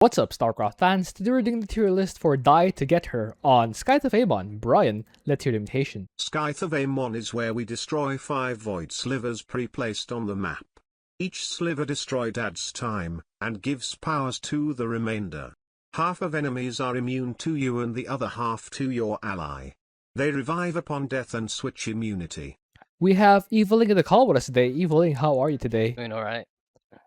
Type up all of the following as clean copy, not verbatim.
What's up, Starcraft fans? Today we're doing the tier list for Die to Get Her on Scythe of Amon. Brian, let's hear the Mutation. Scythe of Amon is where we destroy 5 void slivers pre-placed on the map. Each sliver destroyed adds time, and gives powers to the remainder. Half of enemies are immune to you and the other half to your ally. They revive upon death and switch immunity. We have Eveling in the call with us today. Eveling, how are you today? Doing all right.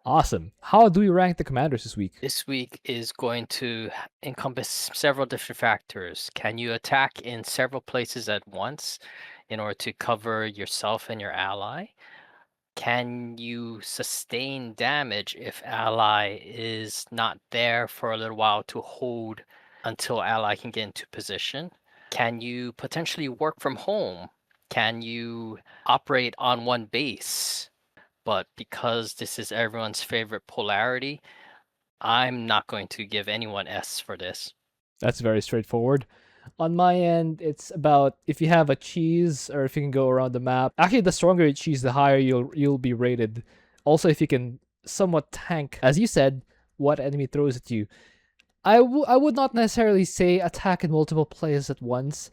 Awesome. How do we rank the commanders this week? This week is going to encompass several different factors. Can you attack in several places at once in order to cover yourself and your ally? Can you sustain damage if ally is not there for a little while to hold until ally can get into position? Can you potentially work from home? Can you operate on one base? But because this is everyone's favorite Polarity, I'm not going to give anyone S for this. That's very straightforward. On my end, it's about if you have a cheese or if you can go around the map. Actually, the stronger your cheese, the higher you'll be rated. Also, if you can somewhat tank, as you said, what enemy throws at you. I would not necessarily say attack in multiple places at once,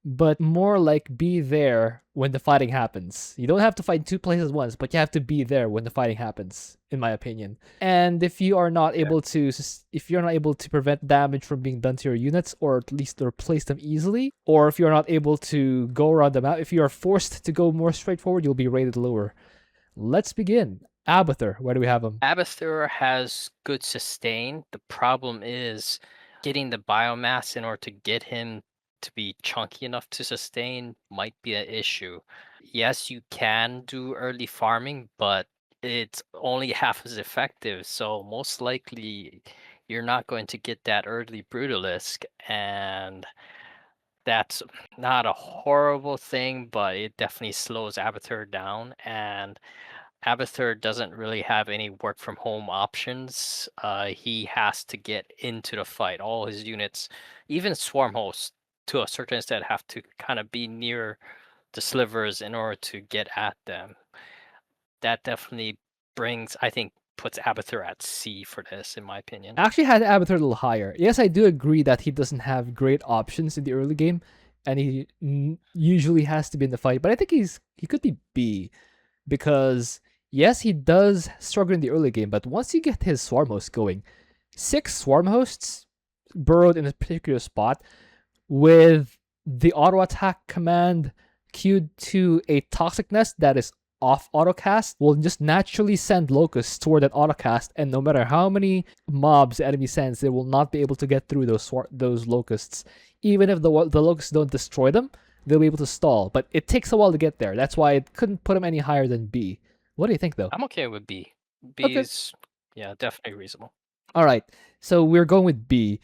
but more like be there when the fighting happens. You don't have to fight in 2 places at once, but you have to be there when the fighting happens, in my opinion. And if you are not able to, if you're not able to prevent damage from being done to your units, or at least replace them easily, or if you're not able to go around the map, if you are forced to go more straightforward, you'll be rated lower. Let's begin. Abathur, where do we have him? Abathur has good sustain. The problem is getting the biomass in order to get him to be chunky enough to sustain might be an issue. Yes, you can do early farming, but it's only half as effective. So most likely you're not going to get that early Brutalisk, and that's not a horrible thing, but it definitely slows Abathur down, and Abathur doesn't really have any work from home options. He has to get into the fight. All his units, even swarm hosts to a certain extent, have to kind of be near the slivers in order to get at them. That definitely I think, puts Abathur at C for this, in my opinion. I actually had Abathur a little higher. Yes, I do agree that he doesn't have great options in the early game, and he usually has to be in the fight. But I think he could be B, because yes, he does struggle in the early game, but once you get his swarm host going, 6 swarm hosts burrowed in a particular spot with the auto attack command queued to a toxic nest that is off autocast will just naturally send locusts toward that autocast, and no matter how many mobs the enemy sends, they will not be able to get through those locusts. Even if the locusts don't destroy them, they'll be able to stall, but it takes a while to get there. That's why it couldn't put him any higher than B. What do you think, though? I'm okay with B. B Okay. is, yeah, definitely reasonable. All right, so we're going with B.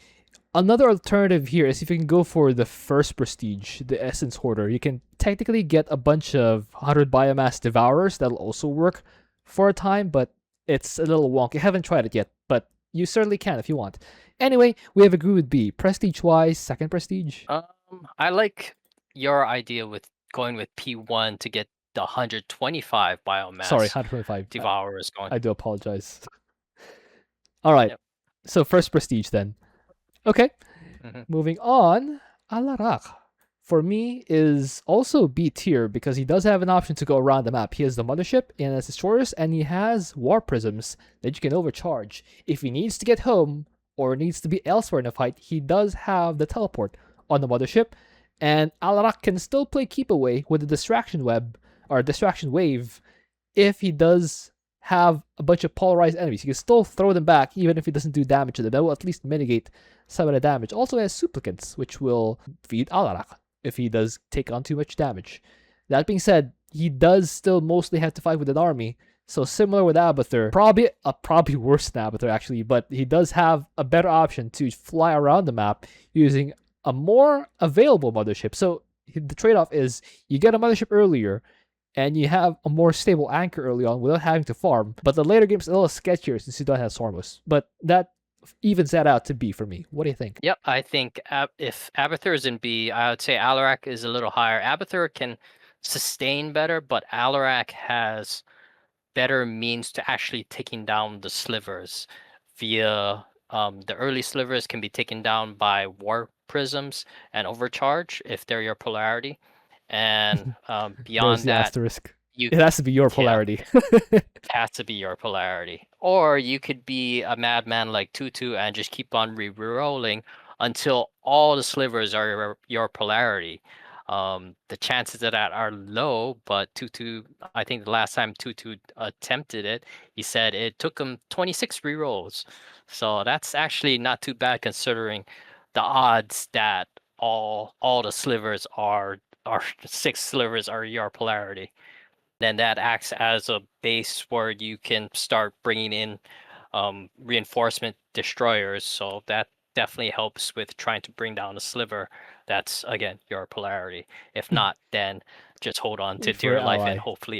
Another alternative here is if you can go for the first prestige, the Essence Hoarder. You can technically get a bunch of 100 biomass devourers. That'll also work for a time, but it's a little wonky. I haven't tried it yet, but you certainly can if you want. Anyway, we have agreed with B. Prestige-wise, second prestige. I like your idea with going with P1 to get the 125 biomass. Sorry, 125. Devourers going. I do apologize. All right, Yep. So first prestige then. Okay, Mhm. moving on. Alarak, for me, is also B tier because he does have an option to go around the map. He has the mothership and as destroyers, and he has war prisms that you can overcharge. If he needs to get home or needs to be elsewhere in a fight, he does have the teleport on the mothership, and Alarak can still play keep away with the distraction web or distraction wave if he does have a bunch of polarized enemies. He can still throw them back even if he doesn't do damage to them. That will at least mitigate some of the damage. Also has supplicants, which will feed Alarak if he does take on too much damage. That being said, he does still mostly have to fight with an army. So similar with Abathur, probably worse than Abathur actually, but he does have a better option to fly around the map using a more available mothership. So the trade-off is you get a mothership earlier, and you have a more stable anchor early on without having to farm. But the later game's a little sketchier since you don't have Sormos. But that evens that out to B for me. What do you think? Yep, I think if Abathur is in B, I would say Alarak is a little higher. Abathur can sustain better, but Alarak has better means to actually taking down the slivers via The early slivers can be taken down by war prisms and overcharge if they're your polarity, and There's beyond the that, asterisk. you It has to be your yeah, polarity. has to be your polarity. Or you could be a madman like Tutu and just keep on re-rolling until all the slivers are your polarity. The chances of that are low, but Tutu, I think the last time Tutu attempted it, he said it took him 26 rerolls. So that's actually not too bad considering the odds that all the slivers are 6 slivers are your polarity. Then that acts as a base where you can start bringing in reinforcement destroyers. So that definitely helps with trying to bring down a sliver. That's again your polarity. If not, then just hold on to Wait for your dear life and ally. hopefully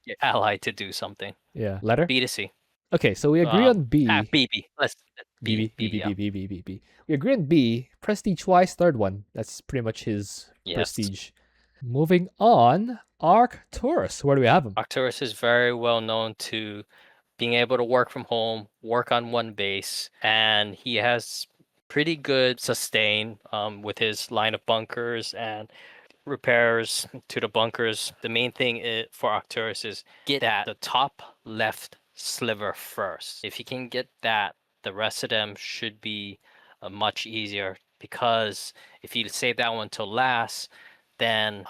your ally to do something. Yeah. Letter? B to C. Okay, so we agree on B. B B. Let's B, B B, B, B. B, Yeah. B, B, B, B, B. We agree on B. Prestige-wise, third one. That's pretty much his Yes. prestige. Moving on, Arcturus. Where do we have him? Arcturus is very well known to being able to work from home, work on one base, and he has pretty good sustain with his line of bunkers and repairs to the bunkers. The main thing for Arcturus is get at the top left sliver first. If you can get that, the rest of them should be much easier because if you save that one till last, then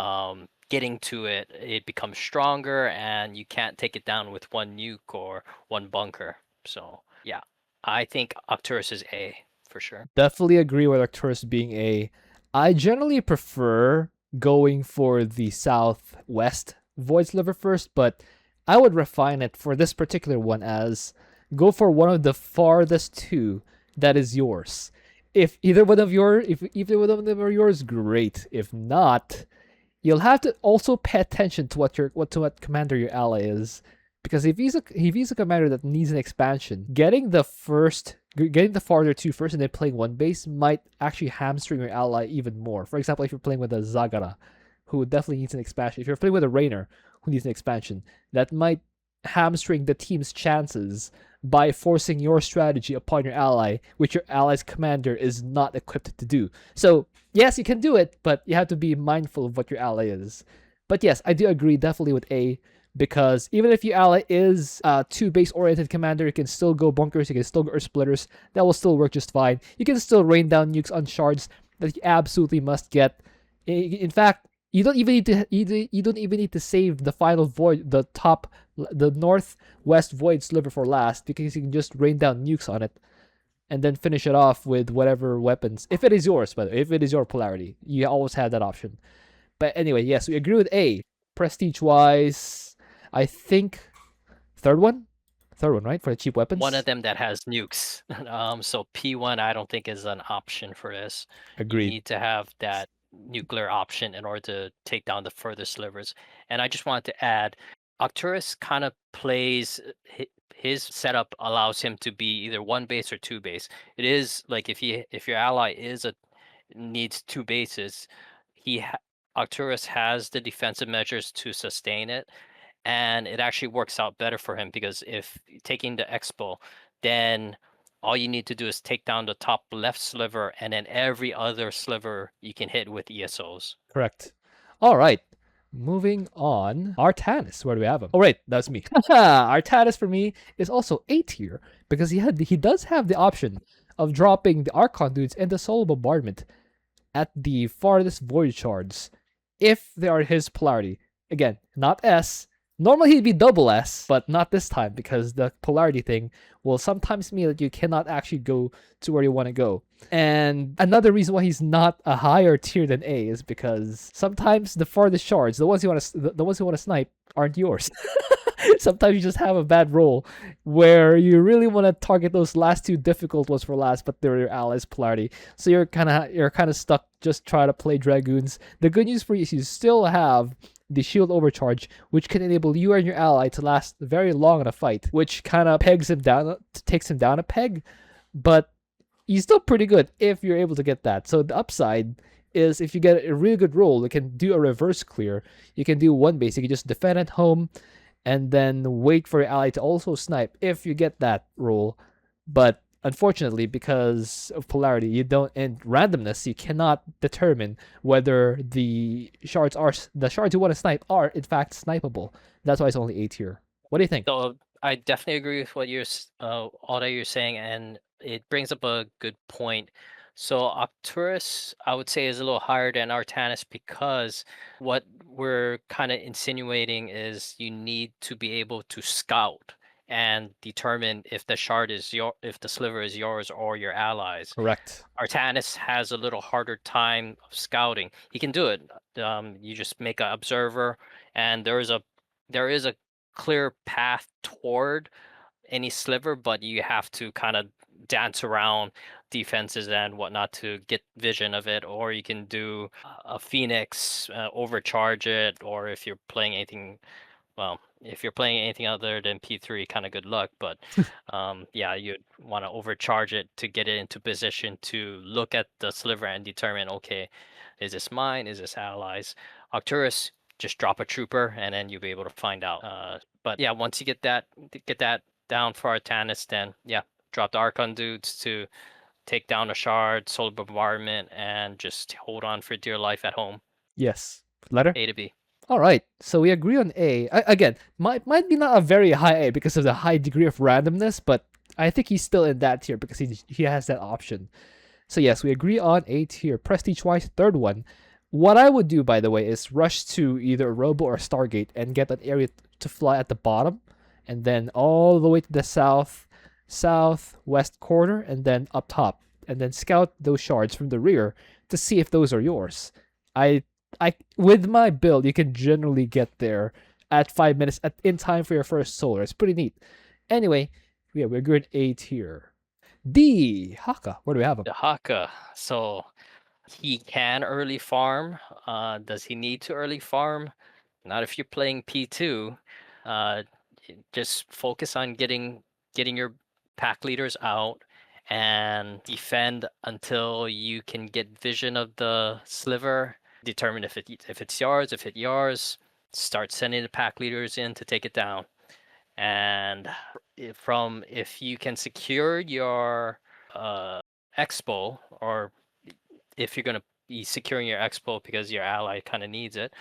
getting to it, it becomes stronger and you can't take it down with one nuke or one bunker. So yeah, I think Arcturus is A for sure. Definitely agree with Arcturus being A. I generally prefer going for the southwest void sliver first, but I would refine it for this particular one as go for one of the farthest two that is yours. If either one of them are yours, great. If not, you'll have to also pay attention to what commander your ally is, because if he's a commander that needs an expansion, getting the farther two first and then playing one base might actually hamstring your ally even more. For example, if you're playing with a Zagara, who definitely needs an expansion, if you're playing with a Raynor, who needs an expansion, that might hamstring the team's chances by forcing your strategy upon your ally, which your ally's commander is not equipped to do. So yes, you can do it, but you have to be mindful of what your ally is. But yes, I do agree definitely with A, because even if your ally is a two-base-oriented commander, you can still go bunkers, you can still go earth splitters, that will still work just fine. You can still rain down nukes on shards that you absolutely must get. In fact, you don't even need to save the final void, the northwest void sliver for last, because you can just rain down nukes on it and then finish it off with whatever weapons. If it is yours, but if it is your polarity, you always have that option. But anyway, yes, we agree with A. Prestige-wise, I think third one, right, for the cheap weapons. One of them that has nukes. So P1 I don't think is an option for this. Agreed. You need to have that nuclear option in order to take down the further slivers. And I just wanted to add, Arcturus kind of plays his setup allows him to be either one base or two base. It is like if your ally needs two bases, Arcturus has the defensive measures to sustain it, and it actually works out better for him because if taking the expo, then all you need to do is take down the top left sliver, and then every other sliver you can hit with ESOs. Correct. All right. Moving on, Artanis. Where do we have him? Oh, right, that's me. Artanis for me is also A tier because he does have the option of dropping the Archon dudes into solo bombardment at the farthest void shards if they are his polarity. Again, not S. Normally he'd be double S, but not this time because the polarity thing will sometimes mean that you cannot actually go to where you want to go. And another reason why he's not a higher tier than A is because sometimes the farthest shards, the ones you want to snipe, aren't yours. Sometimes you just have a bad roll where you really want to target those last two difficult ones for last, but they're your allies' polarity. So you're kind of stuck just trying to play dragoons. The good news for you is you still have the shield overcharge, which can enable you and your ally to last very long in a fight, which kind of takes him down a peg, but he's still pretty good if you're able to get that. So the upside is if you get a really good roll, you can do a reverse clear. You can do one base. You can just defend at home and then wait for your ally to also snipe if you get that roll. But unfortunately, because of polarity, you don't and randomness, you cannot determine whether the shards you want to snipe are in fact snipeable. That's why it's only A tier. What do you think? So I definitely agree with what all that you're saying, and it brings up a good point. So Arcturus, I would say, is a little higher than Artanis because what we're kind of insinuating is you need to be able to scout and determine if if the sliver is yours or your allies. Correct. Artanis has a little harder time of scouting. He can do it. You just make an observer, and there is a clear path toward any sliver, but you have to kind of dance around defenses and whatnot to get vision of it. Or you can do a Phoenix, overcharge it, or if you're playing anything other than P3, kind of good luck. But yeah, you'd want to overcharge it to get it into position to look at the sliver and determine, okay, is this mine? Is this allies? Arcturus, just drop a trooper, and then you'll be able to find out. But yeah, once you get that down for Artanis, then yeah, drop the Archon dudes to take down a shard, solar bombardment, and just hold on for dear life at home. Yes. Letter? A to B. All right, so we agree on A. Again, might be not a very high A because of the high degree of randomness, but I think he's still in that tier because he has that option. So yes, we agree on A tier. Prestige-wise, third one. What I would do, by the way, is rush to either a Robo or Stargate and get an area to fly at the bottom, and then all the way to the southwest corner, and then up top, and then scout those shards from the rear to see if those are yours. I with my build, you can generally get there at 5 minutes in time for your first solar. It's pretty neat. Anyway, yeah, we're good A tier. Dehaka, where do we have him? Dehaka. So he can early farm. Does he need to early farm? Not if you're playing P2. Just focus on getting your pack leaders out and defend until you can get vision of the sliver. Determine if it's yours. If it's yours, start sending the pack leaders in to take it down. And if you can secure your expo, or if you're gonna be securing your expo because your ally kind of needs it,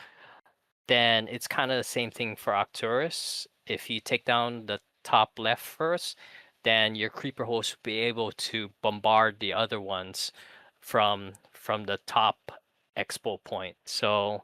then it's kind of the same thing for Arcturus. If you take down the top left first, then your creeper host will be able to bombard the other ones from the top expo point. So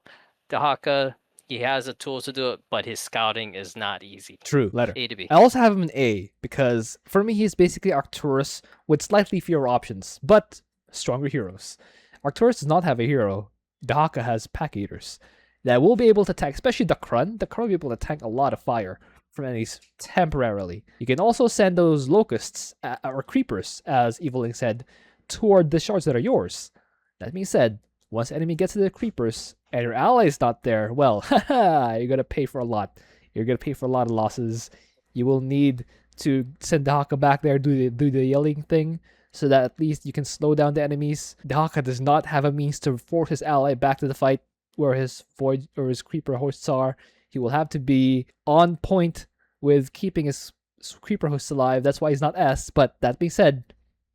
Dehaka, he has the tools to do it, but his scouting is not easy. True, letter. A to B. I also have him in A because for me he's basically Arcturus with slightly fewer options, but stronger heroes. Arcturus does not have a hero. Dehaka has pack eaters that will be able to tank, especially the Krun. The Krun will be able to tank a lot of fire from enemies temporarily. You can also send those locusts or creepers, as Evilling said, toward the shards that are yours. That being said, once enemy gets to the creepers and your ally is not there, well, you're gonna pay for a lot. You're gonna pay for a lot of losses. You will need to send Dehaka back there, do the yelling thing, so that at least you can slow down the enemies. Dehaka does not have a means to force his ally back to the fight where his void or his creeper hosts are. He will have to be on point with keeping his creeper hosts alive. That's why he's not S, but that being said,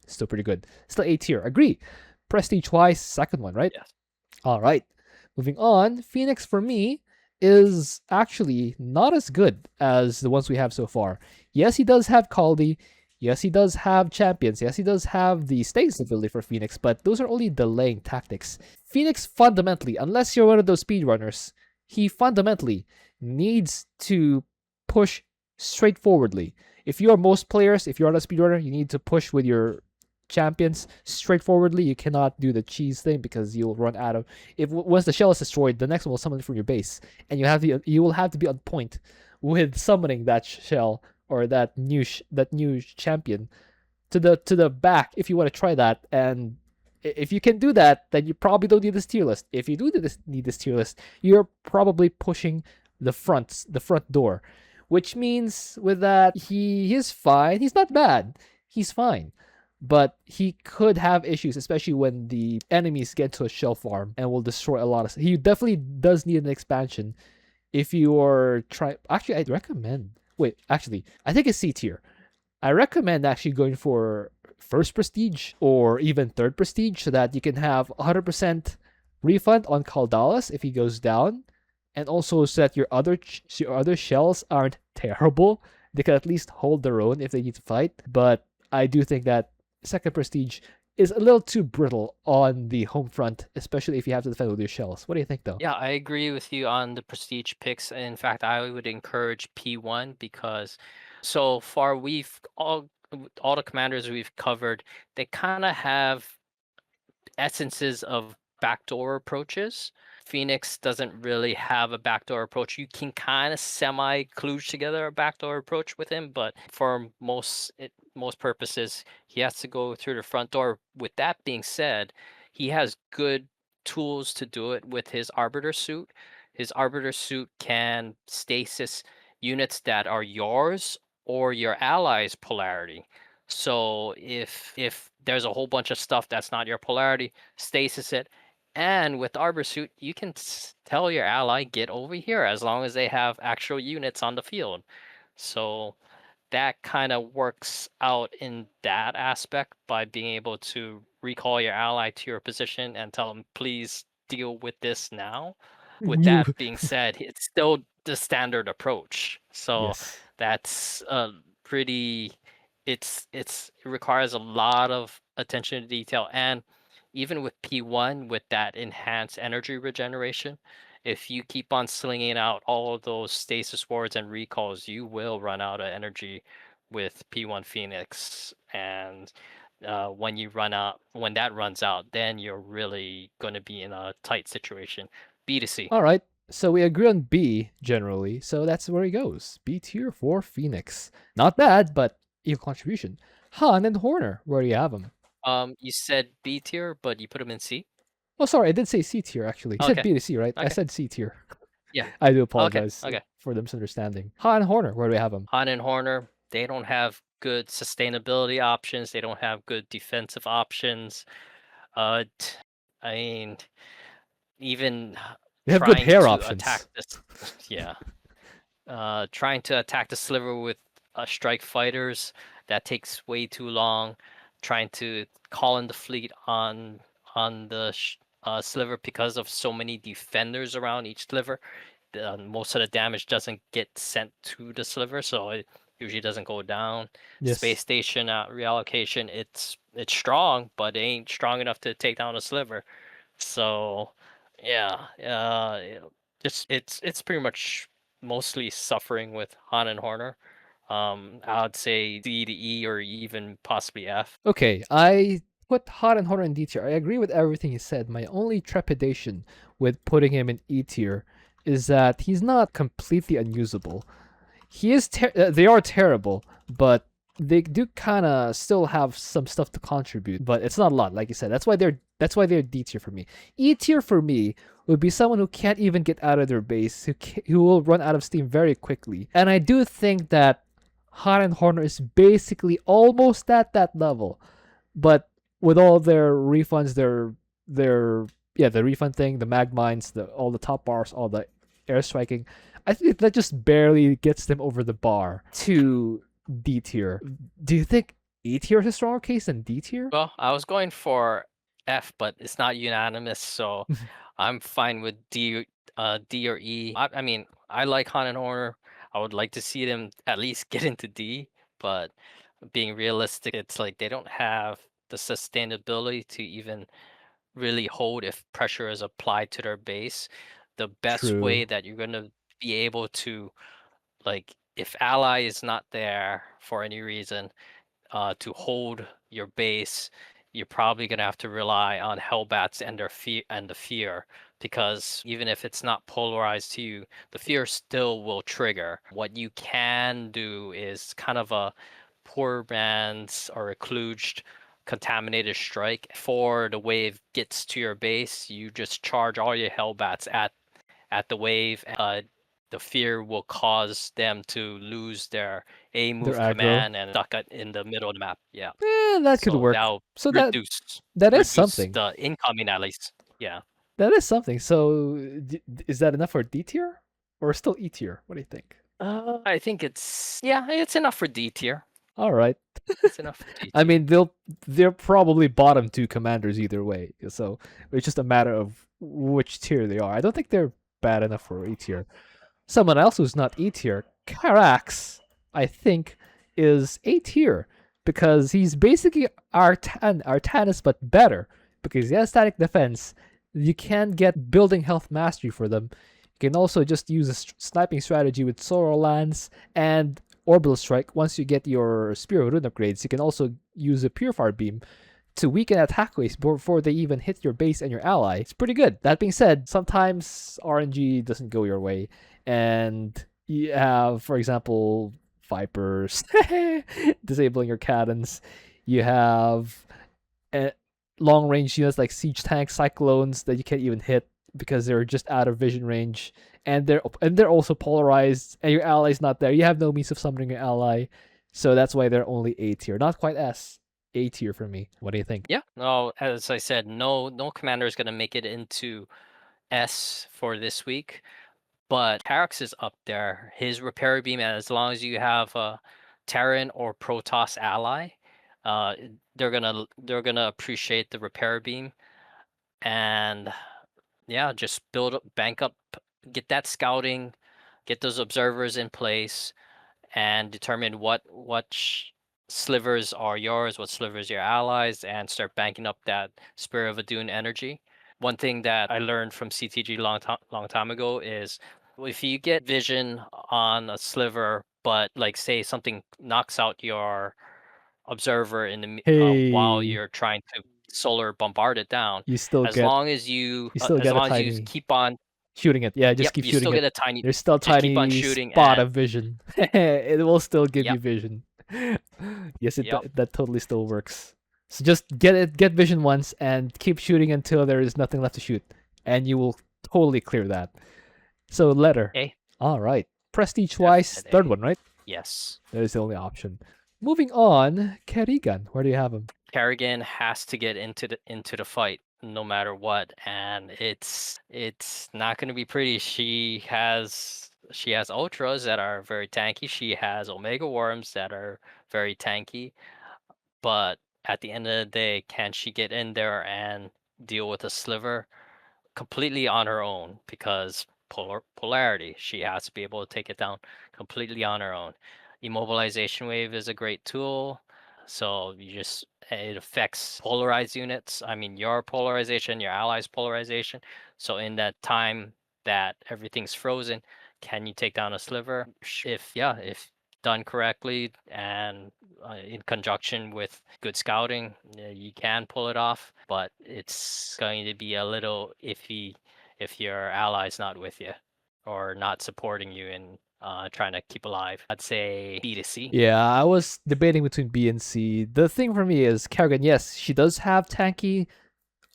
still pretty good. Still A tier. Agree. Prestige-wise, second one, right? Yes. All right. Moving on, Phoenix for me is actually not as good as the ones we have so far. Yes, he does have Kaldi. Yes, he does have champions. Yes, he does have the status ability for Phoenix, but those are only delaying tactics. Phoenix fundamentally, unless you're one of those speedrunners, he fundamentally needs to push straightforwardly. If you are most players, if you're not a speedrunner, you need to push with your champions straightforwardly. You cannot do the cheese thing because you'll run out of. Once the shell is destroyed, the next one will summon from your base, and you will have to be on point with summoning that shell or that new champion to the back if you want to try that. And if you can do that, then you probably don't need this tier list. If you do need this tier list, you're probably pushing the front door, which means with that he is fine. He's not bad. He's fine. But he could have issues, especially when the enemies get to a shell farm and will destroy a lot of. He definitely does need an expansion. If you are trying, actually, I'd recommend. Wait, actually, I think it's C tier. I recommend actually going for first prestige or even third prestige so that you can have 100% refund on Caldalis if he goes down, and also so that your other shells aren't terrible. They can at least hold their own if they need to fight. But I do think that second prestige is a little too brittle on the home front, especially if you have to defend with your shells. What do you think, though? Yeah, I agree with you on the prestige picks. In fact, I would encourage P1 because so far we've all the commanders we've covered, they kind of have essences of backdoor approaches. Fenix doesn't really have a backdoor approach. You can kind of semi kludge together a backdoor approach with him, but for most purposes, he has to go through the front door. With that being said, he has good tools to do it with his Arbiter suit. His Arbiter suit can stasis units that are yours or your allies' polarity. So if there's a whole bunch of stuff that's not your polarity, stasis it. And with Arbor Suit, you can tell your ally, get over here, as long as they have actual units on the field. So that kind of works out in that aspect by being able to recall your ally to your position and tell them, please deal with this now. With You that being said, it's still the standard approach. So yes. that's pretty. It requires a lot of attention to detail, and even with P1 with that enhanced energy regeneration, if you keep on slinging out all of those stasis wards and recalls, you will run out of energy with P1 Phoenix. And when that runs out, then you're really going to be in a tight situation. B to C. All right. So we agree on B generally. So that's where he goes. B tier for Phoenix. Not bad, but equal contribution. Han and Horner, where do you have them? You said B tier, but you put him in C. Oh, sorry, I did say C tier actually. You said Okay. B to C, right? I Okay. said C tier. Yeah. I do Okay. apologize Okay. for the misunderstanding. Han and Horner, where do we have them? Han and Horner, they don't have good sustainability options. They don't have good defensive options. I mean, even They have good trying hair to attack options. this, yeah, trying to attack the sliver with strike fighters, that takes way too long. Trying to call in the fleet on the sliver because of so many defenders around each sliver. Most of the damage doesn't get sent to the sliver, so it usually doesn't go down. Space Yes. station reallocation, it's strong, but it ain't strong enough to take down a sliver. So yeah, it's pretty much mostly suffering with Han and Horner. I'd say D to E or even possibly F. Okay, I put Han and Horner in D tier. I agree with everything he said. My only trepidation with putting him in E tier is that he's not completely unusable. They are terrible, but they do kind of still have some stuff to contribute, but it's not a lot, like you said. That's why they're D tier for me. E tier for me would be someone who can't even get out of their base, who will run out of steam very quickly. And I do think that Han and Horner is basically almost at that level, but with all their refunds, the refund thing, the mag mines, all the top bars, all the air striking, I think that just barely gets them over the bar to D tier. Do you think E tier is a stronger case than D tier? Well, I was going for F, but it's not unanimous, so I'm fine with D or E. I mean, I like Han and Horner. I would like to see them at least get into D, but being realistic, it's like they don't have the sustainability to even really hold if pressure is applied to their base. The best way True. that you're going to be able to, like, if ally is not there for any reason, to hold your base, you're probably gonna have to rely on Hellbats and their fear and the fear, because even if it's not polarized to you, the fear still will trigger. What you can do is kind of a poor man's or a kludged contaminated strike. Before the wave gets to your base, you just charge all your Hellbats at the wave. The fear will cause them to lose their A Their move aggro. command and stuck in the middle of the map. Yeah. That could So work. that'll So reduce that is reduce something. the incoming at least. Yeah. That is something. So is that enough for D tier or still E tier? What do you think? I think it's enough for D tier. All right. That's enough D I tier. mean, they're probably bottom two commanders either way. So it's just a matter of which tier they are. I don't think they're bad enough for E tier. Someone else who's not E tier, Karax, I think, is A tier because he's basically Artanis but better because he has static defense. You can get building health mastery for them. You can also just use a sniping strategy with Solar Lance and Orbital Strike. Once you get your Spear of Rune upgrades, you can also use a Purifier Beam to weaken attack waves before they even hit your base and your ally. It's pretty good. That being said, sometimes RNG doesn't go your way, and you have, for example, Vipers disabling your cannons. You have long range units like siege tanks, cyclones that you can't even hit because they're just out of vision range, and they're also polarized, and your ally's not there. You have no means of summoning your ally, so that's why they're only A tier, not quite S. A tier for me. What do you think? Yeah. No, as I said, no commander is gonna make it into S for this week. But Karax is up there. His repair beam, as long as you have a Terran or Protoss ally, uh, they're gonna appreciate the repair beam. And yeah, just build up, bank up, get that scouting, get those observers in place, and determine what slivers are yours, what slivers your allies, and start banking up that Spirit of Adun energy. One thing that I learned from CTG long time ago is if you get vision on a sliver, but like say something knocks out your observer in the while Hey, you're trying to solar bombard it down, you still as get long as you you still as get a long as you tiny keep on, shooting it. Yeah, just yep, keep you still shooting get it. a tiny, There's still a just keep on tiny shooting, spot and of vision. It will still give yep, you vision. Yes, yep, that totally still works. So just get vision once and keep shooting until there is nothing left to shoot, and you will totally clear that. So letter. A, All right. Prestige wise, definite third A. one, right? Yes. That is the only option. Moving on, Kerrigan. Where do you have him? Kerrigan has to get into the fight no matter what, and it's not going to be pretty. She has ultras that are very tanky. She has omega worms that are very tanky. But at the end of the day, can she get in there and deal with a sliver completely on her own? Because polarity, she has to be able to take it down completely on her own. Immobilization wave is a great tool. So it affects polarized units. I mean, your polarization, your allies' polarization. So in that time that everything's frozen, can you take down a sliver? If done correctly and in conjunction with good scouting, you can pull it off. But it's going to be a little iffy if your ally's not with you or not supporting you in trying to keep alive. I'd say B to C. Yeah, I was debating between B and C. The thing for me is Kerrigan, yes, she does have tanky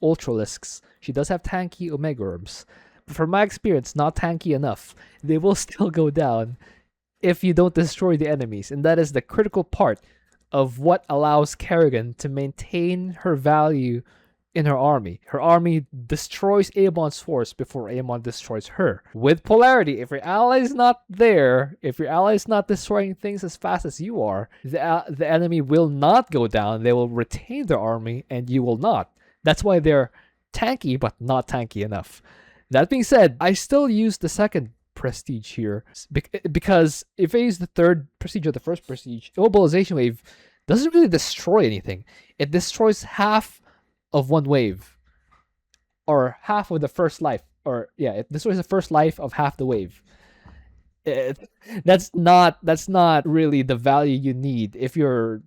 Ultralisks. She does have tanky Omega Orbs. But from my experience, not tanky enough. They will still go down if you don't destroy the enemies. And that is the critical part of what allows Kerrigan to maintain her value in her army. Her army destroys Amon's force before Amon destroys her. With polarity, if your ally is not there, if your ally is not destroying things as fast as you are, the enemy will not go down. They will retain their army, and you will not. That's why they're tanky, but not tanky enough. That being said, I still use the second prestige here because if I use the third prestige or the first prestige, immobilization wave doesn't really destroy anything. It destroys half of one wave or half of the first life, or yeah, it destroys the first life of half the wave. It, that's not really the value you need if you're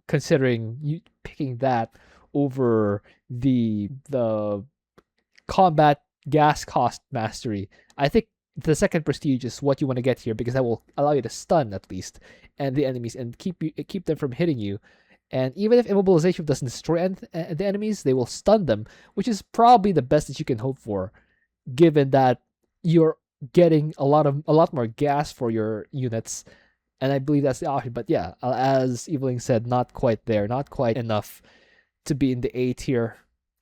considering you picking that over the combat gas cost mastery. I think the second prestige is what you want to get here because that will allow you to stun at least and the enemies and keep them from hitting you. And even if immobilization doesn't destroy the enemies, they will stun them, which is probably the best that you can hope for, given that you're getting a lot more gas for your units. And I believe that's the option. But yeah, as Evelyn said, not quite there, not quite enough to be in the A tier,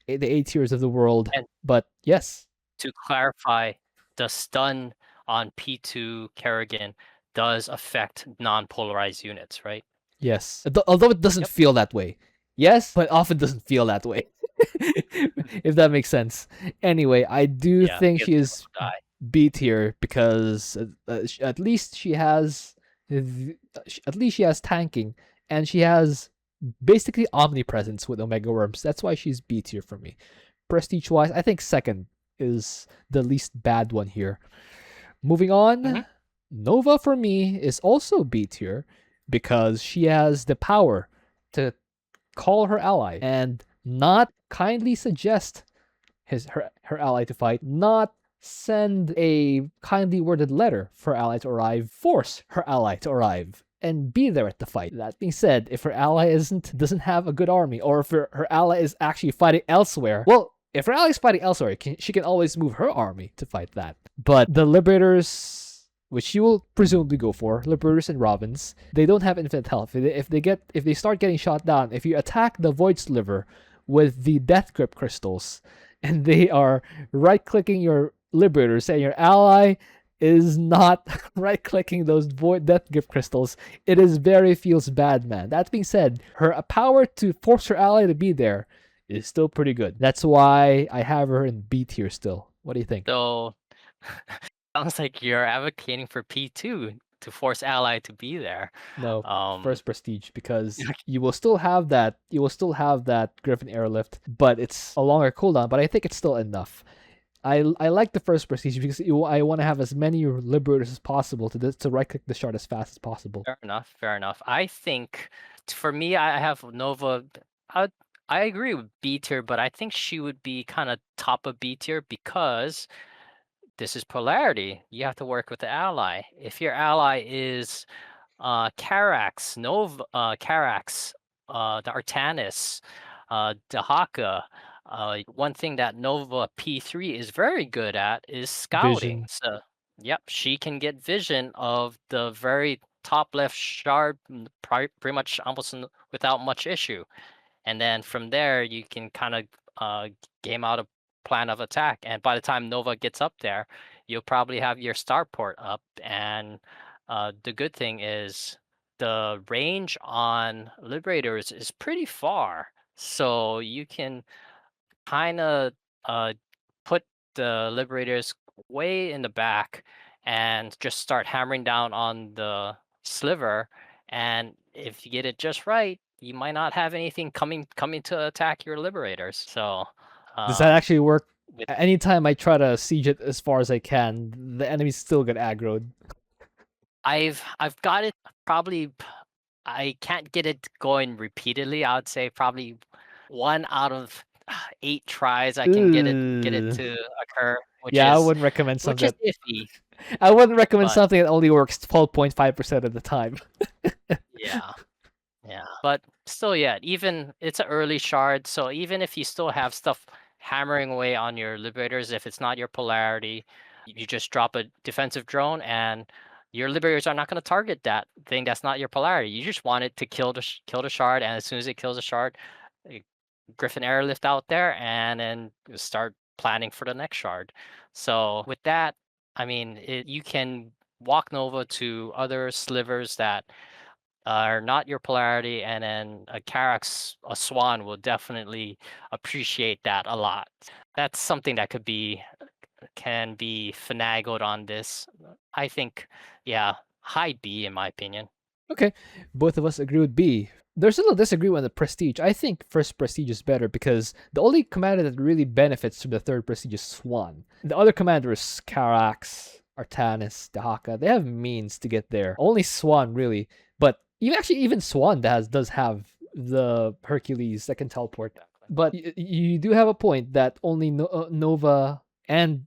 the A tiers of the world. And But yes, to clarify, the stun on P2 Kerrigan does affect non-polarized units, right? Yes. Although it doesn't Yep. feel that way. Yes, but often doesn't feel that way. If that makes sense. Anyway, I do Yeah, think give she them is a die. B tier because at least she has at least she has tanking and she has basically omnipresence with Omega Worms. That's why she's B tier for me. Prestige wise, I think second is the least bad one here. Moving Mm-hmm. on, Nova for me is also B tier because she has the power to call her ally and not kindly suggest her ally to fight, not send a kindly worded letter for her ally to arrive, force her ally to arrive and be there at the fight. That being said, if her ally doesn't have a good army, or if her ally is actually fighting elsewhere, well, if her ally is fighting elsewhere, she can always move her army to fight that. But the Liberators, which you will presumably go for, Liberators and Robins, they don't have infinite health. If they start getting shot down, if you attack the Void Sliver with the Death Grip crystals, and they are right-clicking your Liberators, and your ally is not right-clicking those Void Death Grip crystals, it is very feels bad, man. That being said, her power to force her ally to be there is still pretty good. That's why I have her in B tier still. What do you think? So sounds like you're advocating for P2 to force ally to be there. No, Um, first prestige because you will still have that. You will still have that Griffin airlift, but it's a longer cooldown. But I think it's still enough. I like the first prestige because I want to have as many liberators as possible to right click the shard as fast as possible. Fair enough. Fair enough. I think for me, I have Nova. I I agree with B tier, but I think she would be kind of top of B tier because this is polarity. You have to work with the ally. If your ally is Karax, Karax, the Artanis, Dehaka. One thing that Nova P3 is very good at is scouting. Vision. So, yep, she can get vision of the very top left shard pretty much almost without much issue. And then from there, you can kind of game out a plan of attack. And by the time Nova gets up there, you'll probably have your starport up. And the good thing is the range on Liberators is pretty far. So you can kind of put the Liberators way in the back and just start hammering down on the sliver. And if you get it just right, you might not have anything coming to attack your Liberators. So Does that um, actually work? with Anytime I try to siege it as far as I can, the enemies still get aggroed. I've got it probably. I can't get it going repeatedly. I would say probably 1 out of 8 tries I can get it Ugh. to occur, which Yeah, I is wouldn't recommend which something is that iffy. I wouldn't recommend But something that only works 12.5% of the time. yeah, yeah. But still, yeah. Even it's an early shard, so even if you still have stuff hammering away on your liberators, if it's not your polarity, you just drop a defensive drone and your liberators are not going to target that thing that's not your polarity. You just want it to kill the shard, and as soon as it kills the shard, eh, Griffin airlift out there, and then start planning for the next shard. So with that, I mean, you can walk Nova to other slivers that are not your polarity, and then a Karax, a Swann will definitely appreciate that a lot. That's something that can be finagled on this. I think, yeah, high B in my opinion. Okay, both of us agree with B. There's a little disagreement on the prestige. I think first prestige is better because the only commander that really benefits from the third prestige is Swann. The other commanders, Karax, Artanis, Dehaka, they have means to get there. Only Swann really, but even Swann does have the Hercules that can teleport. Exactly. But you do have a point that only Nova and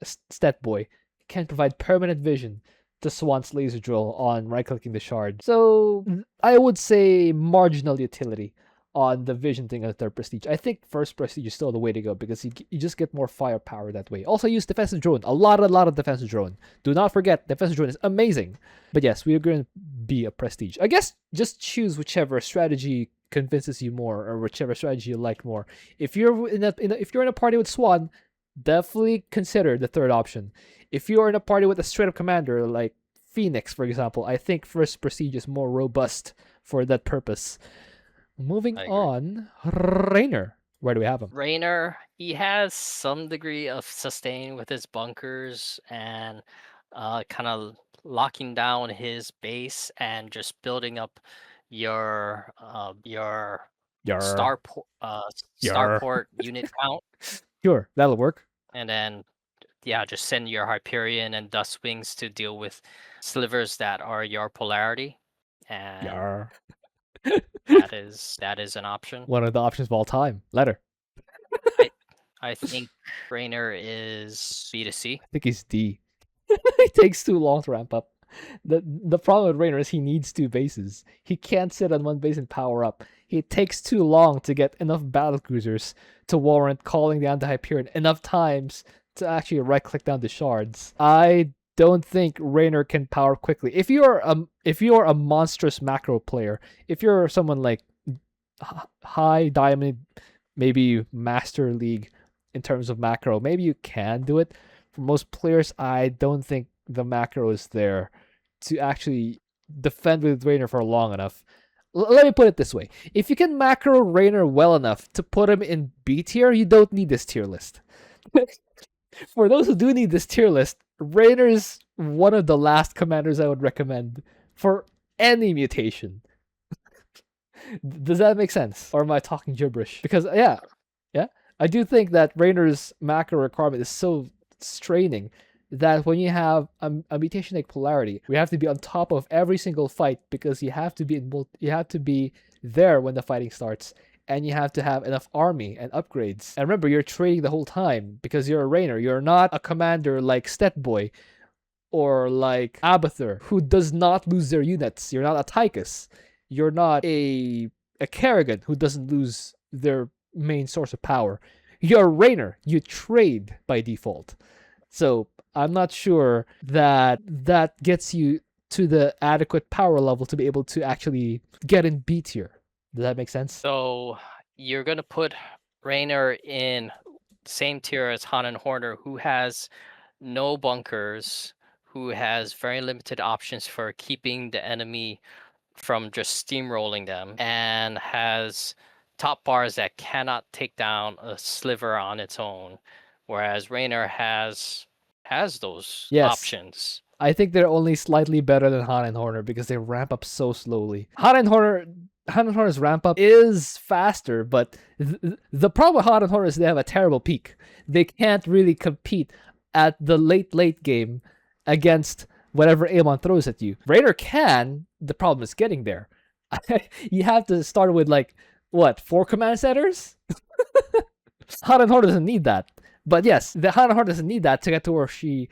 Stetboy can provide permanent vision to Swann's laser drill on right-clicking the shard. So I would say marginal utility on the vision thing on the third prestige. I think first prestige is still the way to go because you just get more firepower that way. Also use defensive drone. A lot of defensive drone. Do not forget, defensive drone is amazing. But yes, we are going to be a prestige. I guess just choose whichever strategy convinces you more or whichever strategy you like more. If you're if you're in a party with Swann, definitely consider the third option. If you're in a party with a straight up commander like Fenix, for example, I think first prestige is more robust for that purpose. Moving I agree. on, Raynor. Where do we have him? Raynor, he has some degree of sustain with his bunkers and kind of locking down his base and just building up your Yar. starport unit count, Sure, that'll work. and then yeah, just send your Hyperion and Dustwings to deal with slivers that are your polarity, and Yar. that is an option. One of the options of all time. Letter. I think Raynor is B to C. I think he's D. It takes too long to ramp up. The problem with Raynor is he needs 2 bases. He can't sit on 1 base and power up. It takes too long to get enough battle cruisers to warrant calling down the Hyperion enough times to actually right-click down the shards. I don't think Raynor can power quickly. If you're a monstrous macro player, if you're someone like high diamond, maybe master league in terms of macro, maybe you can do it. For most players, I don't think the macro is there to actually defend with Raynor for long enough. Let me put it this way. If you can macro Raynor well enough to put him in B tier, you don't need this tier list. For those who do need this tier list, Raynor is one of the last commanders I would recommend for any mutation. Does that make sense? Or am I talking gibberish? Because, yeah, I do think that Raynor's macro requirement is so straining that when you have a mutation like Polarity, we have to be on top of every single fight because you have to be there when the fighting starts, and you have to have enough army and upgrades. And remember, you're trading the whole time because you're a Raynor. You're not a commander like Stetboy or like Abathur, who does not lose their units. You're not a Tychus. You're not a Kerrigan, who doesn't lose their main source of power. You're a Raynor. You trade by default. So I'm not sure that gets you to the adequate power level to be able to actually get in B tier. Does that make sense? So you're gonna put Raynor in same tier as Han and Horner, who has no bunkers, who has very limited options for keeping the enemy from just steamrolling them, and has top bars that cannot take down a sliver on its own, whereas Raynor has those options. I think they're only slightly better than Han and Horner because they ramp up so slowly. Han and Horner's ramp up is faster, but the problem with Han and Horner is they have a terrible peak. They can't really compete at the late game against whatever Amon throws at you. Raynor can. The problem is getting there. You have to start with 4 command centers? Han and Horner doesn't need that. But yes, the Han and Horner doesn't need that to get to where she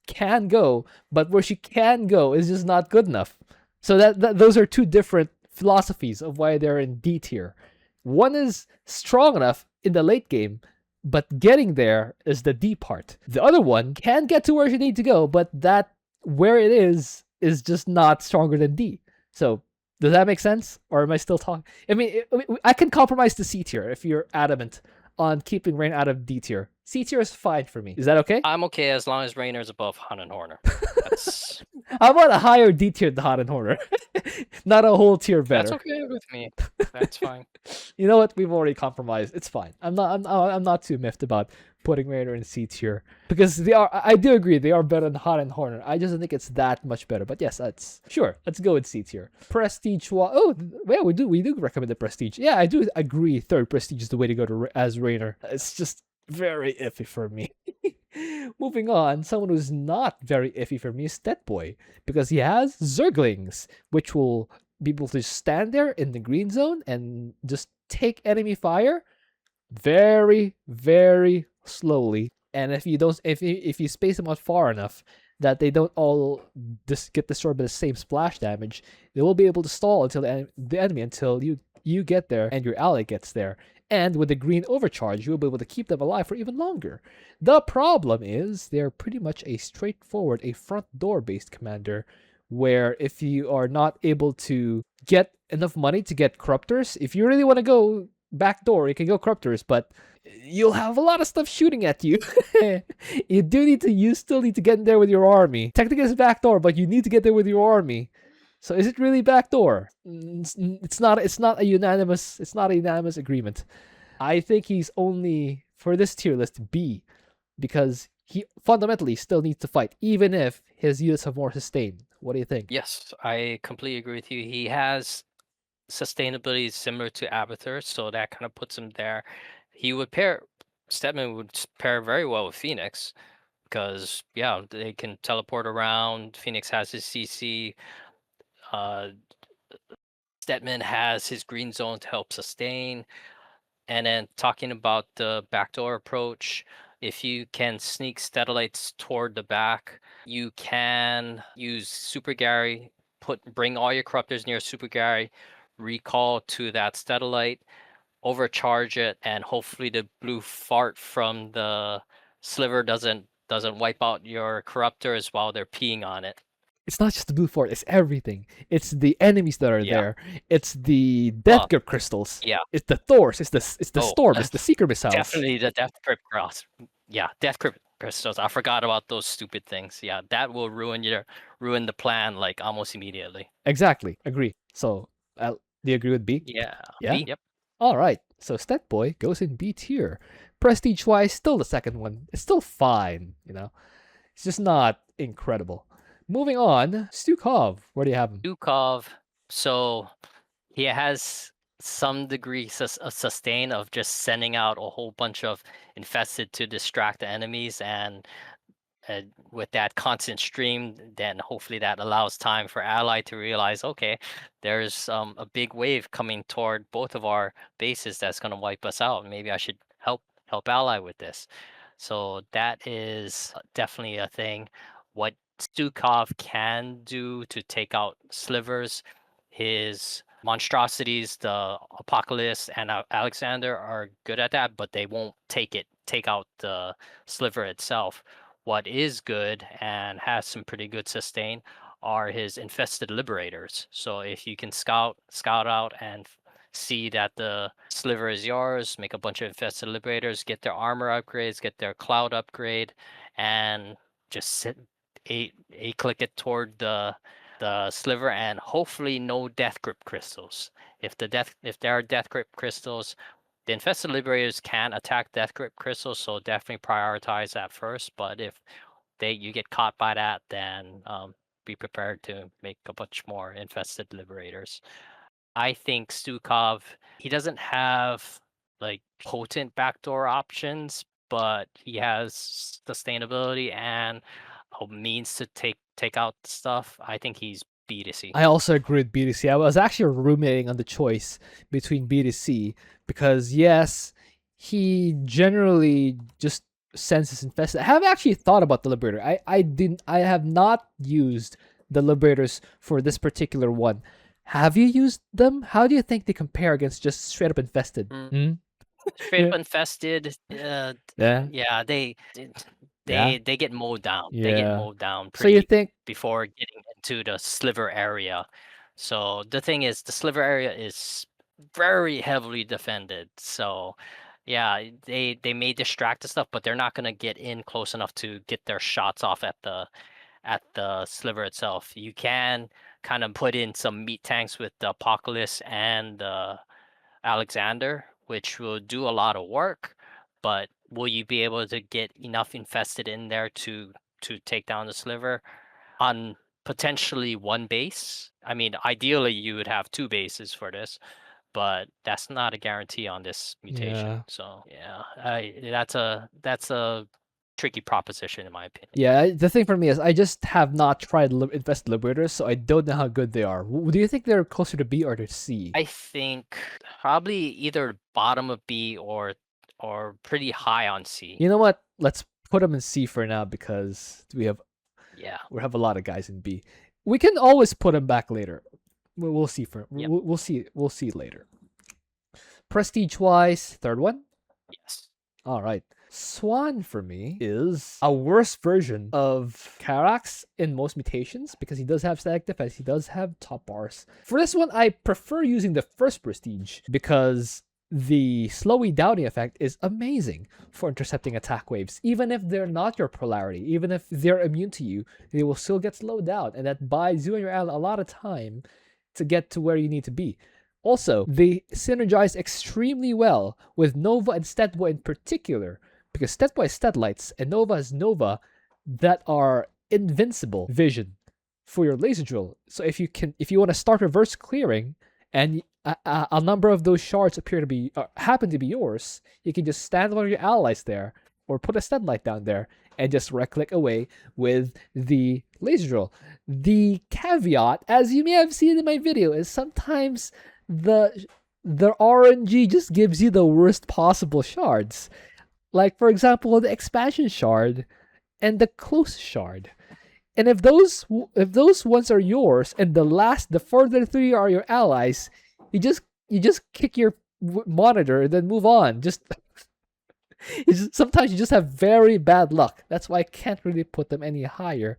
can go, but where she can go is just not good enough. So that those are 2 different philosophies of why they're in D tier. One is strong enough in the late game, but getting there is the D part. The other one can get to where she needs to go, but that where it is just not stronger than D. So does that make sense? Or am I still talking? I mean, I can compromise the C tier if you're adamant on keeping Raynor out of D tier. C tier is fine for me. Is that okay? I'm okay as long as Raynor's above Han and Horner. That's How about a higher D tier than Han and Horner? Not a whole tier better. that's okay with me. That's fine. You know what? We've already compromised. It's fine. I'm not too miffed about putting Raynor in C tier because they are. I do agree they are better than Han and Horner. I just don't think it's that much better. But yes, let's go with C tier. Prestige. Oh, yeah, we do recommend the Prestige. Yeah, I do agree. 3rd Prestige is the way to go as Raynor. It's just very iffy for me. Moving on, someone who's not very iffy for me is Stetboy, because he has Zerglings, which will be able to stand there in the green zone and just take enemy fire very, very slowly. And if you space them out far enough that they don't all just get destroyed by the same splash damage, they will be able to stall until the enemy until you get there and your ally gets there. And with the green overcharge, you'll be able to keep them alive for even longer. The problem is they're pretty much a straightforward, a front door based commander, where if you are not able to get enough money to get Corruptors, if you really want to go back door, you can go Corruptors, but you'll have a lot of stuff shooting at you. You still need to get in there with your army. Technically it's back door, but you need to get there with your army. So is it really backdoor? It's not. It's not a unanimous. It's not a unanimous agreement. I think he's only for this tier list B, because he fundamentally still needs to fight, even if his units have more sustain. What do you think? Yes, I completely agree with you. He has sustainability similar to Abathur, so that kind of puts him there. Stetmann would pair very well with Phoenix because yeah, they can teleport around. Phoenix has his CC. Uh, Stetmann has his green zone to help sustain. And then talking about the backdoor approach, if you can sneak Stetellites toward the back, you can use Super Gary, bring all your corruptors near Super Gary, recall to that Stellite, overcharge it, and hopefully the blue fart from the sliver doesn't wipe out your corruptors while they're peeing on it. It's not just the blue fort, it's everything. It's the enemies that are Yeah. there. It's the death grip crystals. Yeah. It's the Thors. It's the Oh, storm. It's the seeker missiles. Definitely the Death Grip Cross. Yeah, Death Grip Crystals. I forgot about those stupid things. Yeah, that will ruin the plan like almost immediately. Exactly. Agree. So, do you agree with B? Yeah. Yeah? B, yep. All right. So Stet Boy goes in B tier. Prestige wise, still the second one. It's still fine. It's just not incredible. Moving on, Stukov. Where do you have him? Stukov. So he has some degree of sustain of just sending out a whole bunch of infested to distract the enemies, and with that constant stream, then hopefully that allows time for Ally to realize, okay, there's a big wave coming toward both of our bases that's going to wipe us out. Maybe I should help Ally with this. So that is definitely a thing. What Stukov can do to take out slivers, his monstrosities, the Apocalypse and Alexander are good at that, but they won't take out the sliver itself. What is good and has some pretty good sustain are his infested liberators. So if you can scout out and see that the sliver is yours, make a bunch of infested liberators, get their armor upgrades, get their cloud upgrade, and just click it toward the sliver, and hopefully no death grip crystals. If there are death grip crystals, the infested liberators can attack death grip crystals, so definitely prioritize that first. But if you get caught by that, then be prepared to make a bunch more infested liberators. I think Stukov, he doesn't have like potent backdoor options, but he has sustainability and a means to take out stuff. I think he's B to C. I also agree with B to C. I was actually ruminating on the choice between B to C because yes, he generally just senses infested. I have actually thought about the Liberator. I have not used the Liberators for this particular one. Have you used them? How do you think they compare against just straight up infested? Straight up infested. Yeah. They get mowed down. Yeah. They get mowed down So you pretty think before getting into the sliver area. So the thing is, the sliver area is very heavily defended. So yeah, they may distract the stuff, but they're not gonna get in close enough to get their shots off at the sliver itself. You can kind of put in some meat tanks with the Apocalypse and the Alexander, which will do a lot of work, but will you be able to get enough infested in there to take down the sliver on potentially one base? I mean, ideally you would have two bases for this, but that's not a guarantee on this mutation. Yeah. So yeah, that's a tricky proposition in my opinion. Yeah, the thing for me is I just have not tried Infested Liberators, so I don't know how good they are. Do you think they're closer to B or to C? I think probably either bottom of B or pretty high on C. You know what? Let's put them in C for now because we have a lot of guys in B. We can always put them back later. We'll see we'll see later. Prestige wise, third one. Yes. All right. Swann for me is a worse version of Karax in most mutations because he does have static defense, he does have top bars. For this one, I prefer using the first prestige because the slowy downing effect is amazing for intercepting attack waves. Even if they're not your polarity, even if they're immune to you, they will still get slowed down, and that buys you and your ally a lot of time to get to where you need to be. Also, they synergize extremely well with Nova and Stetboy in particular, because Stetboy has Stetlights and Nova has Nova that are invincible vision for your laser drill. So if you want to start reverse clearing, and a number of those shards appear to be happen to be yours, you can just stand one of your allies there, or put a Stetlight down there, and just right-click away with the laser drill. The caveat, as you may have seen in my video, is sometimes the RNG just gives you the worst possible shards. Like, for example, the expansion shard and the close shard. And if those ones are yours, and the further three are your allies, you just kick your monitor and then move on. Sometimes you just have very bad luck. That's why I can't really put them any higher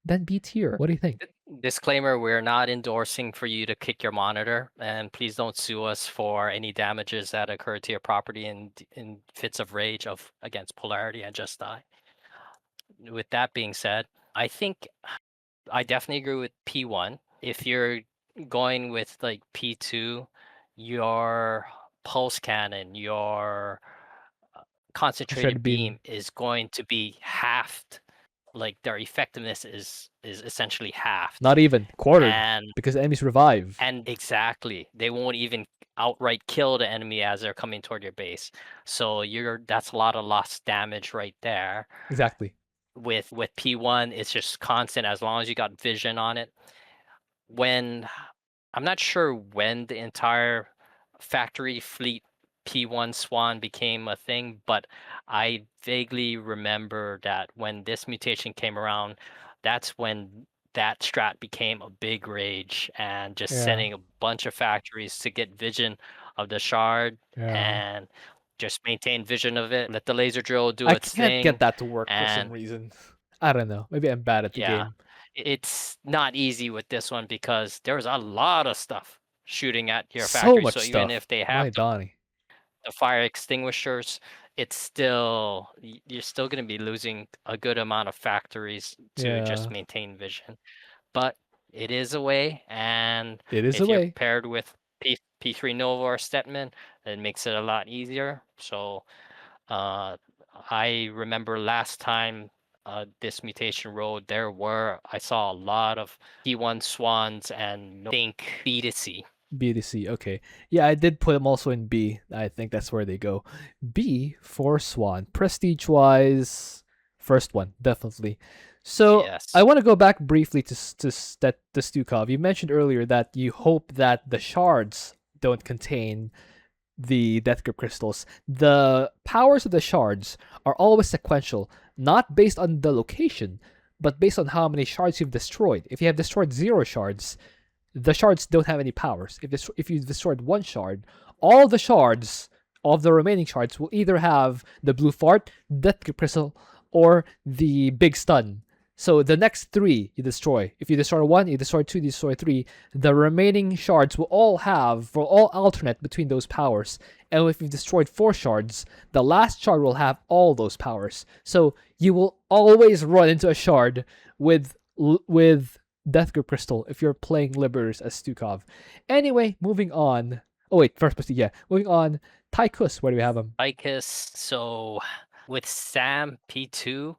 than B tier. What do you think? Disclaimer, we're not endorsing for you to kick your monitor, and please don't sue us for any damages that occur to your property in fits of rage against Polarity and Just Die. With that being said, I think I definitely agree with P1. If you're going with like P2, your pulse cannon, your concentrated beam is going to be halved. Like their effectiveness is essentially halved. Not even quartered, and because enemies revive. And exactly, they won't even outright kill the enemy as they're coming toward your base. So that's a lot of lost damage right there. Exactly. With P1, it's just constant as long as you got vision on it. I'm not sure when the entire factory fleet P1 Swann became a thing, but I vaguely remember that when this mutation came around, that's when that strat became a big rage, and just sending a bunch of factories to get vision of the shard and just maintain vision of it, let the laser drill do its thing. I can't get that to work for some reason. I don't know. Maybe I'm bad at the game. It's not easy with this one because there's a lot of stuff shooting at your factory. So even if they have the fire extinguishers, you're still going to be losing a good amount of factories to just maintain vision. But it is a way, and if you're paired with P3 Nova or Stetmann, it makes it a lot easier. So I remember last time this mutation rode, I saw a lot of P1 Swans and think B to C. B to C, okay. Yeah, I did put them also in B. I think that's where they go. B for Swann. Prestige-wise, first one, definitely. So I want to go back briefly to Stukov. You mentioned earlier that you hope that the shards don't contain the death grip crystals. The powers of the shards are always sequential, not based on the location, but based on how many shards you've destroyed. If you have destroyed 0 shards, the shards don't have any powers. If you destroyed 1 shard, all the shards of the remaining shards will either have the blue fart, death grip crystal, or the big stun. So the next 3 you destroy. If you destroy 1, you destroy 2, you destroy 3. The remaining shards will all alternate between those powers. And if you've destroyed 4 shards, the last shard will have all those powers. So you will always run into a shard with Death Grip Crystal if you're playing Liberators as Stukov. Anyway, moving on. Oh wait, first person, yeah. Moving on. Tychus, where do we have him? Tychus, so with Sam P2,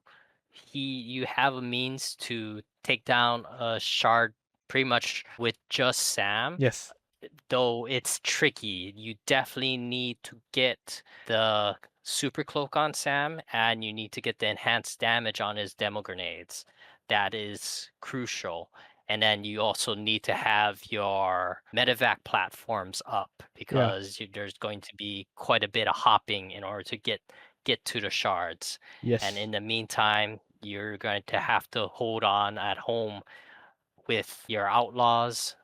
you have a means to take down a shard pretty much with just Sam. Yes. Though it's tricky. You definitely need to get the super cloak on Sam, and you need to get the enhanced damage on his demo grenades. That is crucial. And then you also need to have your medevac platforms up, because there's going to be quite a bit of hopping in order to get to the shards. Yes. And in the meantime, you're going to have to hold on at home with your outlaws.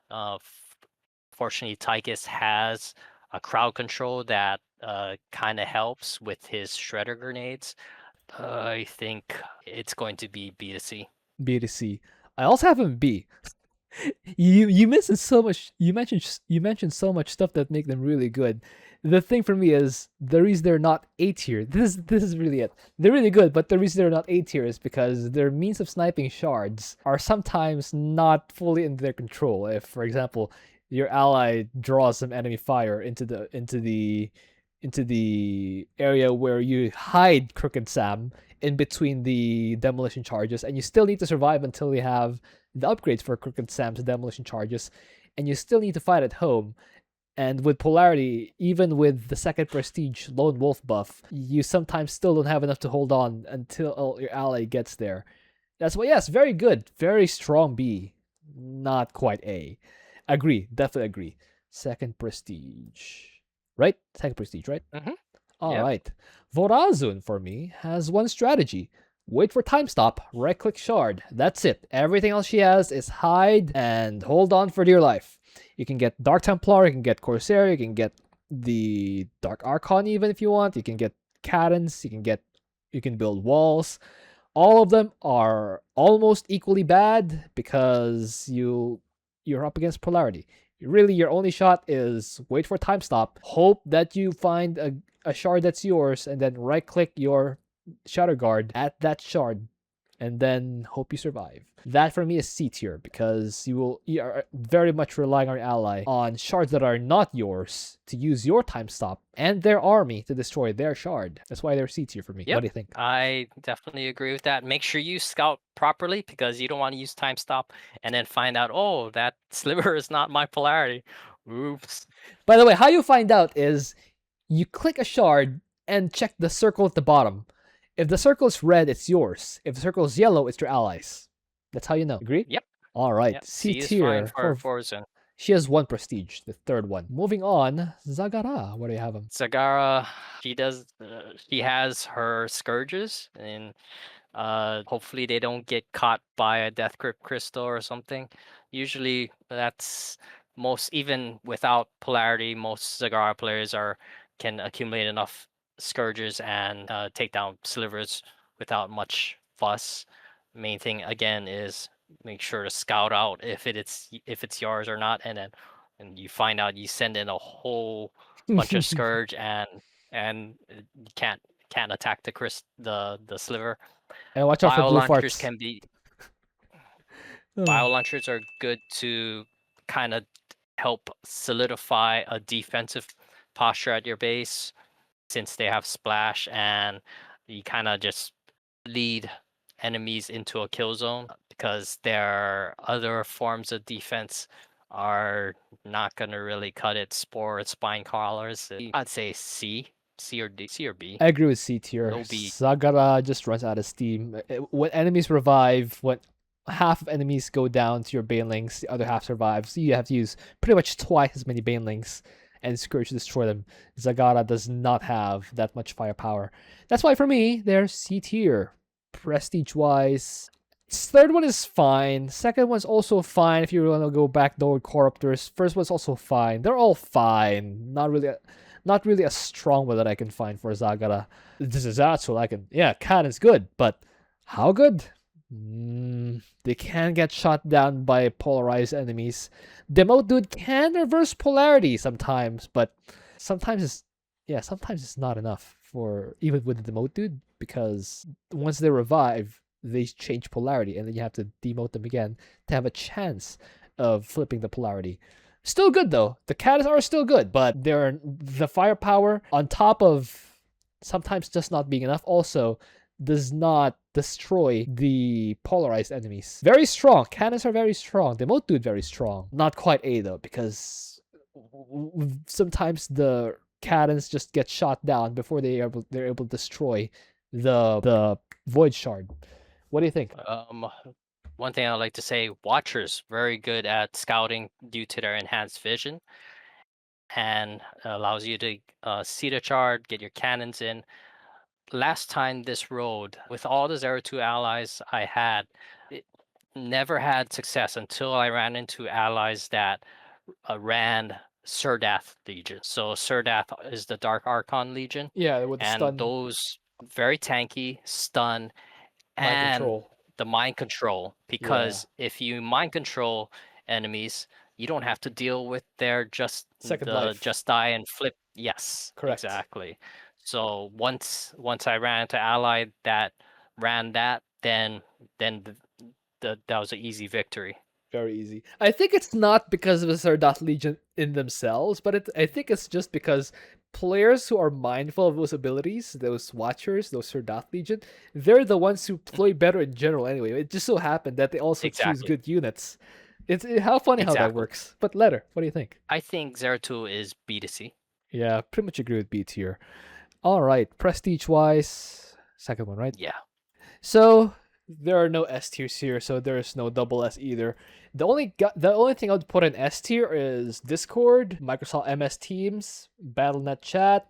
Fortunately, Tychus has a crowd control that kind of helps with his shredder grenades. I think it's going to be B to C. B to C. I also have him B. You mentioned so much. You mentioned so much stuff that make them really good. The thing for me is the reason they're not A tier. This is really it. They're really good, but the reason they're not A tier is because their means of sniping shards are sometimes not fully in their control. If, for example, your ally draws some enemy fire into the area where you hide Crooked Sam in between the demolition charges, and you still need to survive until you have the upgrades for Crooked Sam's demolition charges, and you still need to fight at home. And with Polarity, even with the second prestige Lone Wolf buff, you sometimes still don't have enough to hold on until your ally gets there. That's why, yes, very good. Very strong B. Not quite A. Agree. Definitely agree. Second prestige. Right? Second prestige, right? Mm-hmm. All Yep. right. Vorazun, for me, has one strategy. Wait for time stop, right click shard. That's it. Everything else she has is hide and hold on for dear life. You can get Dark Templar, you can get Corsair, you can get the Dark Archon even if you want. You can get Cadence, you can build walls. All of them are almost equally bad because you're up against Polarity. Really, your only shot is wait for time stop, hope that you find a shard that's yours, and then right click your Shadow Guard at that shard, and then hope you survive. That for me is C tier because you are very much relying on your ally on shards that are not yours to use your time stop and their army to destroy their shard. That's why they're C tier for me. Yep. What do you think? I definitely agree with that. Make sure you scout properly because you don't want to use time stop and then find out, oh, that sliver is not my polarity. Oops. By the way, how you find out is you click a shard and check the circle at the bottom. If the circle is red, it's yours. If the circle is yellow, it's your allies. That's how you know. Agree? Yep. All right. Yep. C C is fine tier for for Vorazun. she has one prestige, the third one. Moving on, Zagara. What do you have him? Zagara, she has her scourges, and hopefully they don't get caught by a death grip crystal or something. Usually that's even without polarity, most Zagara players can accumulate enough scourges and take down slivers without much fuss. Main thing again is make sure to scout out if it's yours or not, and then you find out, you send in a whole bunch of scourge and you can't attack the sliver. And watch out for Bio blue launchers farts. can be Oh. bio launchers are good to kind of help solidify a defensive posture at your base, since they have splash and you kind of just lead enemies into a kill zone, because their other forms of defense are not going to really cut it. Spore, spine crawlers, I'd say C or B. I agree with C tier. Low B. Zagara just runs out of steam. When enemies revive, when half of enemies go down to your banelings, the other half survives. So you have to use pretty much twice as many banelings and Scourge to destroy them. Zagara does not have that much firepower. That's why for me, they're C tier. Prestige wise, third one is fine. Second one's also fine if you want to go backdoor Corruptors. First one's also fine. They're all fine. Not really a strong one that I can find for Zagara. This is Zeratul. Canon's good, but how good? They can get shot down by polarized enemies. Demote Dude can reverse polarity sometimes, but sometimes it's not enough for even with the Demote Dude, because once they revive, they change polarity, and then you have to demote them again to have a chance of flipping the polarity. Still good though. The cats are still good, but the firepower on top of sometimes just not being enough also does not destroy the polarized enemies. Very strong. Cannons are very strong. Demote Dude very strong. Not quite A though, because sometimes the cannons just get shot down before they're able to destroy the void shard. What do you think? One thing I'd like to say, Watchers very good at scouting due to their enhanced vision, and allows you to see the chart, get your cannons in. Last time this road, with all the Zeratul allies I had, it never had success until I ran into allies that ran Surdath Legion. So Surdath is the Dark Archon Legion, Yeah, with the and stun those very tanky, stun, mind and control. the mind control. Yeah. Because if you mind control enemies, you don't have to deal with their Second life. just die and flip. Yes, Correct. exactly. So once I ran into ally that ran that, then that was an easy victory. Very easy. I think it's not because of the Sardath Legion in themselves, but I think it's just because players who are mindful of those abilities, those Watchers, those Sardath Legion, they're the ones who play better in general anyway. It just so happened that they also choose Exactly. good units. How funny how that Exactly. works. But Letter, what do you think? I think Zeratul is B to C. Yeah, pretty much agree with B tier. All right, prestige wise, second one, right? Yeah. So there are no S tiers here, so there's no double S either. The only thing I would put in S tier is Discord, Microsoft MS Teams, BattleNet Chat,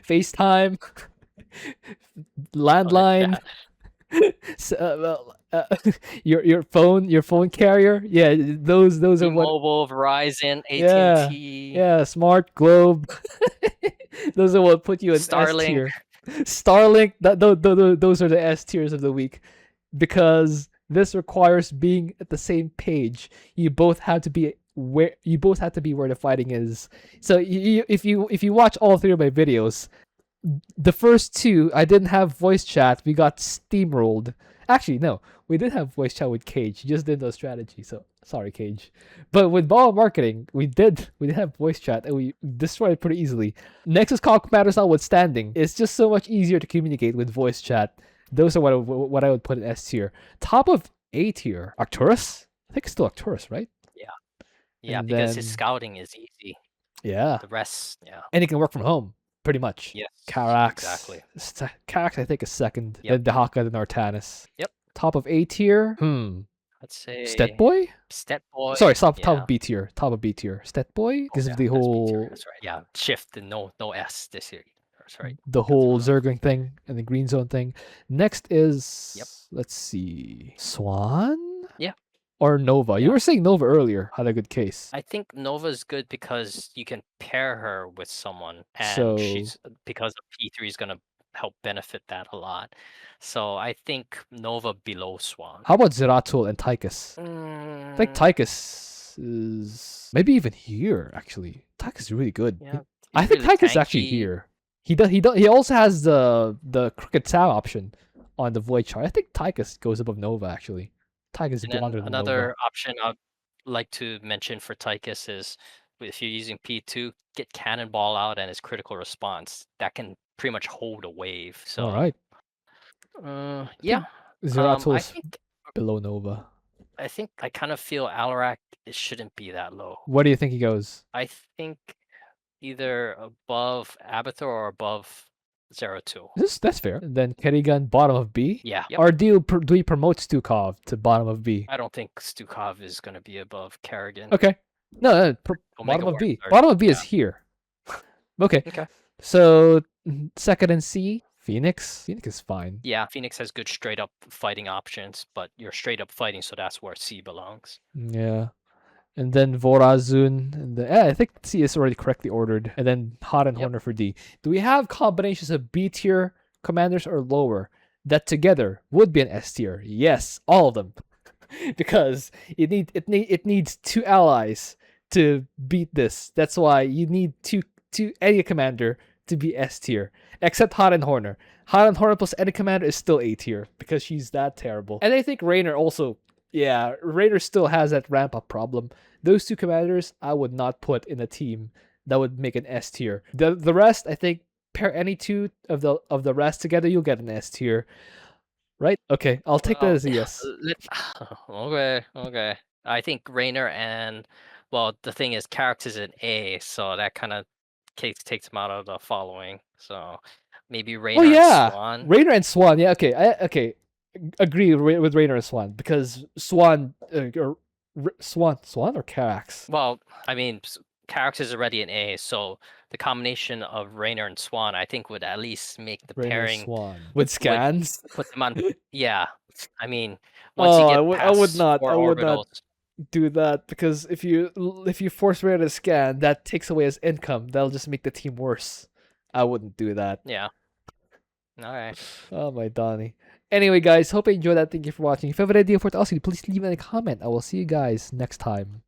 FaceTime, Oh, the landline, chat. your phone carrier. Yeah, those are what. T-Mobile, Verizon, Yeah, AT&T, yeah, Smart Globe. Those are what put you in S Starlink. tier. Starlink. Those are the S tiers of the week, because this requires being at the same page. You both have to be where the fighting is. So if you watch all three of my videos, the first two I didn't have voice chat. We got steamrolled. Actually, no, we did have voice chat with Cage. You just didn't know strategy. So sorry, Cage. But with ball marketing, we did have voice chat and we destroyed it pretty easily. Nexus call matters notwithstanding, it's just so much easier to communicate with voice chat. Those are what I would put in S tier. Top of A tier, Arcturus. I think it's still Arcturus, right? Yeah, And because his then scouting is easy. yeah, The rest, yeah. and he can work from home pretty much. Yes. Karax. Exactly. Karax, I think, is second. Yep. Then Dehaka, then Artanis. Yep. Top of A tier. Let's say Stetboy? Stetboy. Sorry, top Yeah. of B tier. Top of B tier. Stetboy? Because Yeah, of the that's B tier, whole that's right. Yeah, shift and no S this year. That's right. the whole Zergling thing and the green zone thing. Next is Yep. let's see. Swann? Yeah. Or Nova. Yeah. You were saying Nova earlier had a good case. I think Nova's good because you can pair her with someone, and So she's because of P3 is gonna help benefit that a lot. So I think Nova below Swann. how about Zeratul and Tychus? I think Tychus is maybe even here actually. Tychus is really good. Yeah, I he's think really Tychus is actually tanky. here. He also has the crooked Tau option on the void chart. I think Tychus goes above Nova actually. Tychus And is then under than Nova. another option I'd like to mention for Tychus is if you're using P2, get Cannonball out and his critical response. That can pretty much hold a wave. So All right. yeah. Zeratul I is think below Nova. I kind of feel Alarak it shouldn't be that low. Where do you think he goes? I think either above Abathur or above Zeratul. That's fair. And then Kerrigan bottom of B. Yeah. Yep. Or do we promote Stukov to bottom of B? I don't think Stukov is going to be above Kerrigan. Okay. No, Omega bottom of B. War, Bottom of B yeah. is here. Okay. Okay. So second and C, Fenix. Fenix is fine. Yeah, Phoenix has good straight up fighting options, but you're straight up fighting, so that's where C belongs. Yeah. And then Vorazun. And I think C is already correctly ordered. And then Hot and Horner for D. Do we have combinations of B tier commanders or lower that together would be an S tier? Yes, all of them. Because it needs two allies to beat this. That's why you need two any commander to be S tier. Except Hot and Horner. Hot and Horner plus any commander is still A tier because she's that terrible. And I think Raynor also, yeah, Raynor still has that ramp up problem. Those two commanders I would not put in a team that would make an S tier. The rest, I think, pair any two of the rest together, you'll get an S tier. Right? Okay, I'll take that as a yes. Okay. I think Raynor and the thing is, Karax is an A, so that kind of takes him out of the following. So maybe Raynor and Swann. Raynor and Swann. Yeah, okay. Agree with Raynor and Swann because Swann or Karax. Well, I mean, Karax is already an A, so the combination of Raynor and Swann, I think, would at least make the Raynor pairing Swann with scans. Put them on. Yeah, I mean, once you get past I would not orbitals, do that because if you force Raynor to scan, that takes away his income. That'll just make the team worse. I wouldn't do that. Yeah. All right. Oh my Donnie. Anyway, guys, hope you enjoyed that. Thank you for watching. If you have an idea for what else, please leave it in a comment. I will see you guys next time.